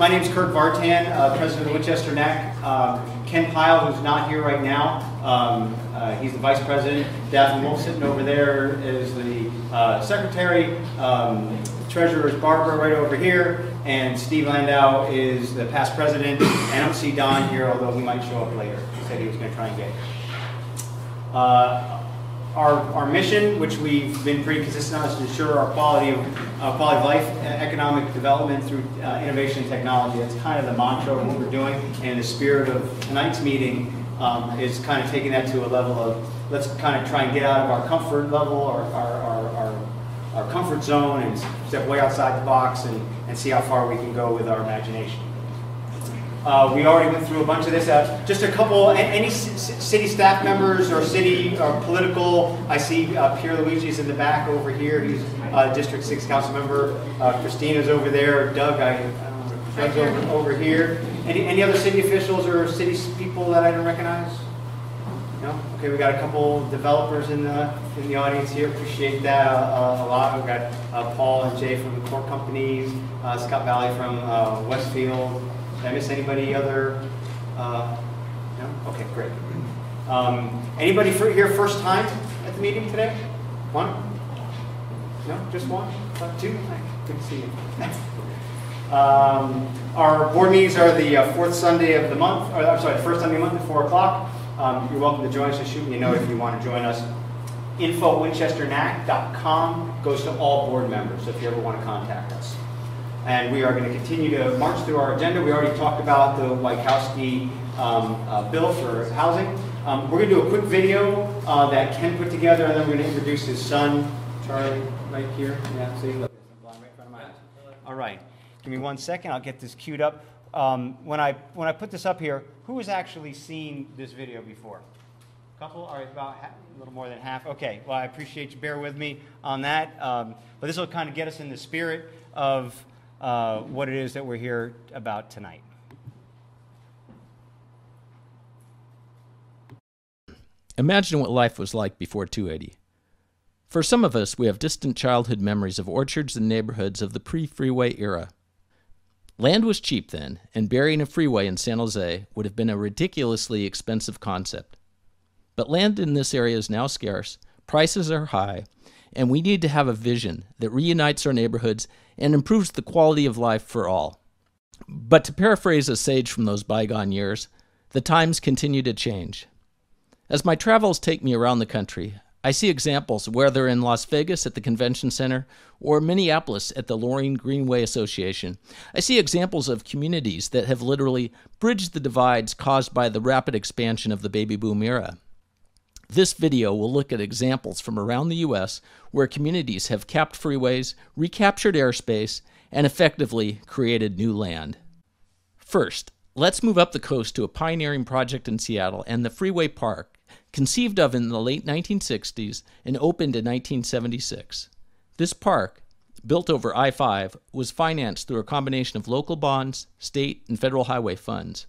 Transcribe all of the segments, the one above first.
My name is Kurt Vartan, president of the Winchester WNAC. Ken Pyle, who's not here right now, he's the vice president. Daphne Wolf sitting over there is the secretary. Treasurer is Barbara right over here, and Steve Landau is the past president. I don't see Don here, although he might show up later. He said he was going to try and get here. Our mission, which we've been pretty consistent on, is to ensure our quality of life, economic development through innovation and technology. That's kind of the mantra of what we're doing, and the spirit of tonight's meeting is kind of taking that to a level of let's kind of try and get out of our comfort level, our comfort zone, and step way outside the box and see how far we can go with our imagination. We already went through a bunch of this. Just a couple, any city staff members or city or political, I see Pierre Luigi's in the back over here. He's District 6 council member. Christina's over there. Doug, Doug's over here. Any other city officials or city people that I don't recognize? No? Okay, we got a couple developers in the audience here. Appreciate that a lot. We've got Paul and Jay from the core companies, Scott Valley from Westfield. Did I miss anybody other? No? Okay, great. Anybody here first time at the meeting today? One? No? Just one? Two? Good to see you. Our board meetings are the fourth Sunday of the month, or I'm sorry, the first Sunday of the month at 4 o'clock. You're welcome to join us. Just shoot me a note if you want to join us. info@winchesternac.com goes to all board members if you ever want to contact us. And we are going to continue to march through our agenda. We already talked about the Wykowski bill for housing. We're going to do a quick video that Ken put together, and then we're going to introduce his son, Charlie, right here. Yeah, see, look, right in front of my eyes. All right, give me 1 second. I'll get this queued up. When I put this up here, who has actually seen this video before? A couple? All right, about half, a little more than half. Okay, well, I appreciate you. Bear with me on that. But this will kind of get us in the spirit of what it is that we're here about tonight. Imagine what life was like before 280. For some of us, we have distant childhood memories of orchards and neighborhoods of the pre-freeway era. Land was cheap then, and burying a freeway in San Jose would have been a ridiculously expensive concept. But land in this area is now scarce, prices are high, and we need to have a vision that reunites our neighborhoods and improves the quality of life for all. But to paraphrase a sage from those bygone years, the times continue to change. As my travels take me around the country, I see examples, whether in Las Vegas at the Convention Center or Minneapolis at the Loring Greenway Association. I see examples of communities that have literally bridged the divides caused by the rapid expansion of the baby boom era. This video will look at examples from around the U.S. where communities have capped freeways, recaptured airspace, and effectively created new land. First, let's move up the coast to a pioneering project in Seattle and the Freeway Park, conceived of in the late 1960s and opened in 1976. This park, built over I-5, was financed through a combination of local bonds, state, and federal highway funds.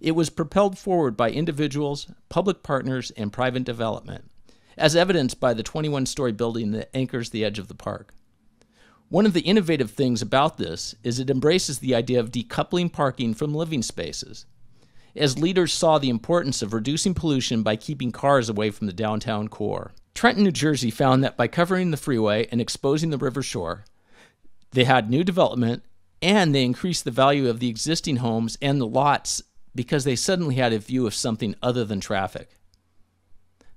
It was propelled forward by individuals, public partners, and private development, as evidenced by the 21-story building that anchors the edge of the park. One of the innovative things about this is it embraces the idea of decoupling parking from living spaces, as leaders saw the importance of reducing pollution by keeping cars away from the downtown core. Trenton, New Jersey found that by covering the freeway and exposing the river shore, they had new development and they increased the value of the existing homes and the lots because they suddenly had a view of something other than traffic.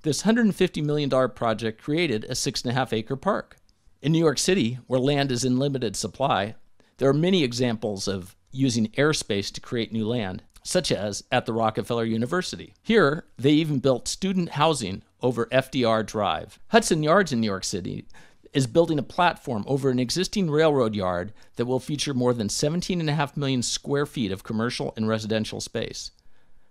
This $150 million project created a 6.5-acre park. In New York City, where land is in limited supply, there are many examples of using airspace to create new land, such as at the Rockefeller University. Here, they even built student housing over FDR Drive. Hudson Yards in New York City is building a platform over an existing railroad yard that will feature more than 17.5 million square feet of commercial and residential space.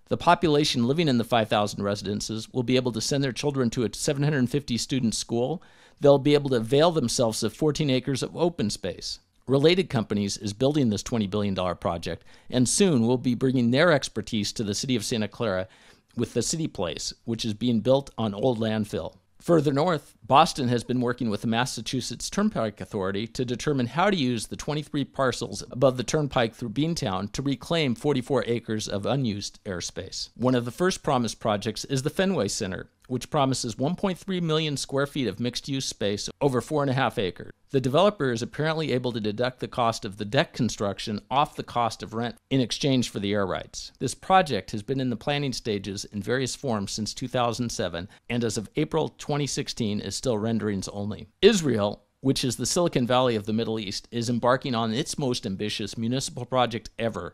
The population living in the 5,000 residences will be able to send their children to a 750-student school. They'll be able to avail themselves of 14 acres of open space. Related Companies is building this $20 billion project, and soon will be bringing their expertise to the city of Santa Clara with the City Place, which is being built on old landfill. Further north, Boston has been working with the Massachusetts Turnpike Authority to determine how to use the 23 parcels above the turnpike through Beantown to reclaim 44 acres of unused airspace. One of the first promised projects is the Fenway Center, which promises 1.3 million square feet of mixed-use space over 4.5 acres. The developer is apparently able to deduct the cost of the deck construction off the cost of rent in exchange for the air rights. This project has been in the planning stages in various forms since 2007, and as of April 2016 is still renderings only. Israel, which is the Silicon Valley of the Middle East, is embarking on its most ambitious municipal project ever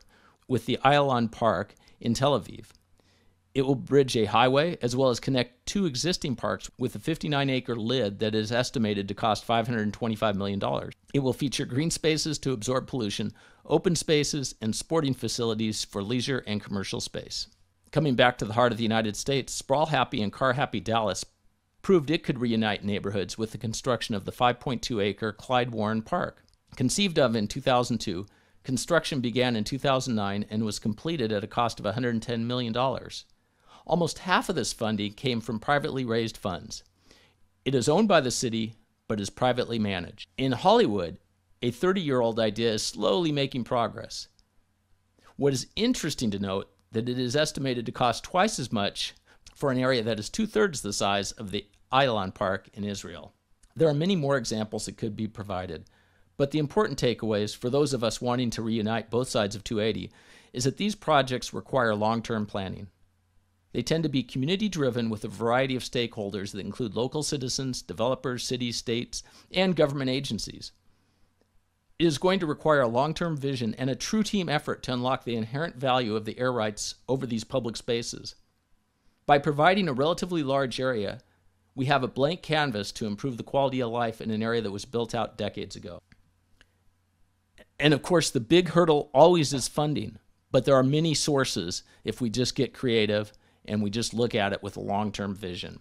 with the Ayalon Park in Tel Aviv. It will bridge a highway as well as connect two existing parks with a 59-acre lid that is estimated to cost $525 million. It will feature green spaces to absorb pollution, open spaces, and sporting facilities for leisure and commercial space. Coming back to the heart of the United States, sprawl-happy and car-happy Dallas proved it could reunite neighborhoods with the construction of the 5.2-acre Clyde Warren Park. Conceived of in 2002, construction began in 2009 and was completed at a cost of $110 million. Almost half of this funding came from privately raised funds. It is owned by the city, but is privately managed. In Hollywood, a 30-year-old idea is slowly making progress. What is interesting to note that it is estimated to cost twice as much for an area that is 2/3 the size of the Ayalon Park in Israel. There are many more examples that could be provided, but the important takeaways for those of us wanting to reunite both sides of 280 is that these projects require long-term planning. They tend to be community-driven with a variety of stakeholders that include local citizens, developers, cities, states, and government agencies. It is going to require a long-term vision and a true team effort to unlock the inherent value of the air rights over these public spaces. By providing a relatively large area, we have a blank canvas to improve the quality of life in an area that was built out decades ago. And of course, the big hurdle always is funding, but there are many sources if we just get creative and we just look at it with a long-term vision.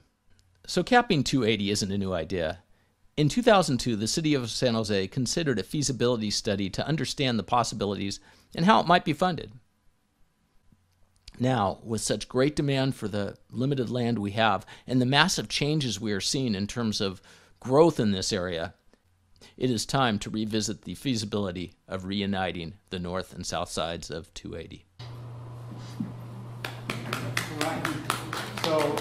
So capping 280 isn't a new idea. In 2002, the city of San Jose considered a feasibility study to understand the possibilities and how it might be funded. Now, with such great demand for the limited land we have and the massive changes we are seeing in terms of growth in this area, it is time to revisit the feasibility of reuniting the north and south sides of 280. So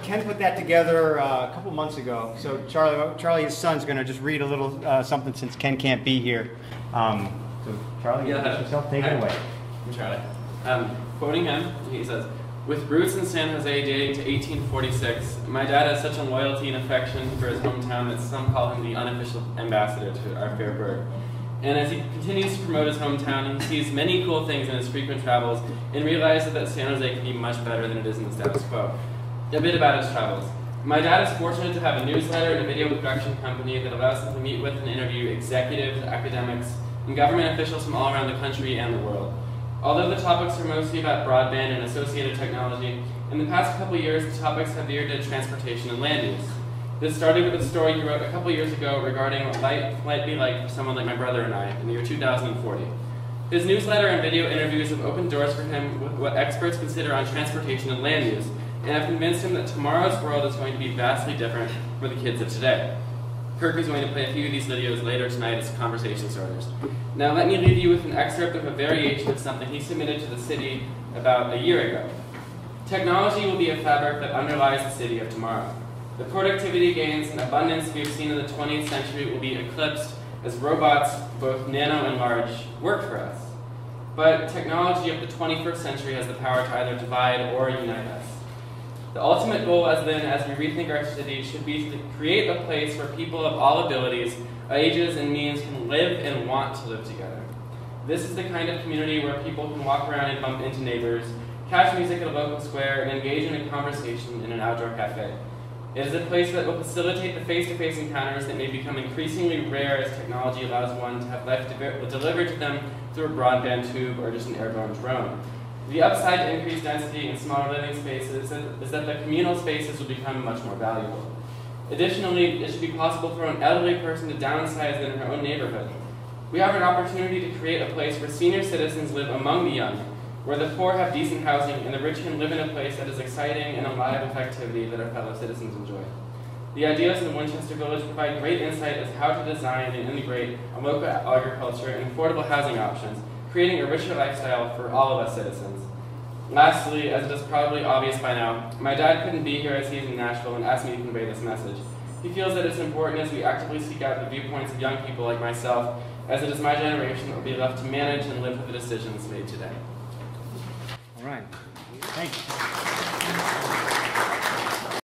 Ken put that together a couple months ago. So Charlie, his son's going to just read a little something since Ken can't be here. So Charlie, introduce yourself. Take it away. I'm Charlie. Quoting him, he says, "With roots in San Jose dating to 1846, my dad has such a loyalty and affection for his hometown that some call him the unofficial ambassador to our fair burg. And as he continues to promote his hometown, he sees many cool things in his frequent travels and realizes that San Jose can be much better than it is in the status quo. A bit about his travels. My dad is fortunate to have a newsletter and a video production company that allows him to meet with and interview executives, academics, and government officials from all around the country and the world. Although the topics are mostly about broadband and associated technology, in the past couple years the topics have veered to transportation and land use. This started with a story he wrote a couple years ago regarding what life might be like for someone like my brother and I in the year 2040. His newsletter and video interviews have opened doors for him with what experts consider on transportation and land use, and have convinced him that tomorrow's world is going to be vastly different for the kids of today. Kirk is going to play a few of these videos later tonight as conversation starters. Now let me leave you with an excerpt of a variation of something he submitted to the city about a year ago. Technology will be a fabric that underlies the city of tomorrow. The productivity gains and abundance we have seen in the 20th century will be eclipsed as robots, both nano and large, work for us. But technology of the 21st century has the power to either divide or unite us. The ultimate goal as we rethink our city should be to create a place where people of all abilities, ages, and means can live and want to live together. This is the kind of community where people can walk around and bump into neighbors, catch music at a local square, and engage in a conversation in an outdoor cafe. It is a place that will facilitate the face-to-face encounters that may become increasingly rare as technology allows one to have life delivered to them through a broadband tube or just an airborne drone. The upside to increased density and smaller living spaces is that the communal spaces will become much more valuable. Additionally, it should be possible for an elderly person to downsize in her own neighborhood. We have an opportunity to create a place where senior citizens live among the young, where the poor have decent housing and the rich can live in a place that is exciting and alive with activity that our fellow citizens enjoy. The ideas in Winchester Village provide great insight as to how to design and integrate a local agriculture and affordable housing options, creating a richer lifestyle for all of us citizens. Lastly, as it is probably obvious by now, my dad couldn't be here as he is in Nashville and asked me to convey this message. He feels that it's important as we actively seek out the viewpoints of young people like myself, as it is my generation that will be left to manage and live with the decisions made today. All right. Thank you.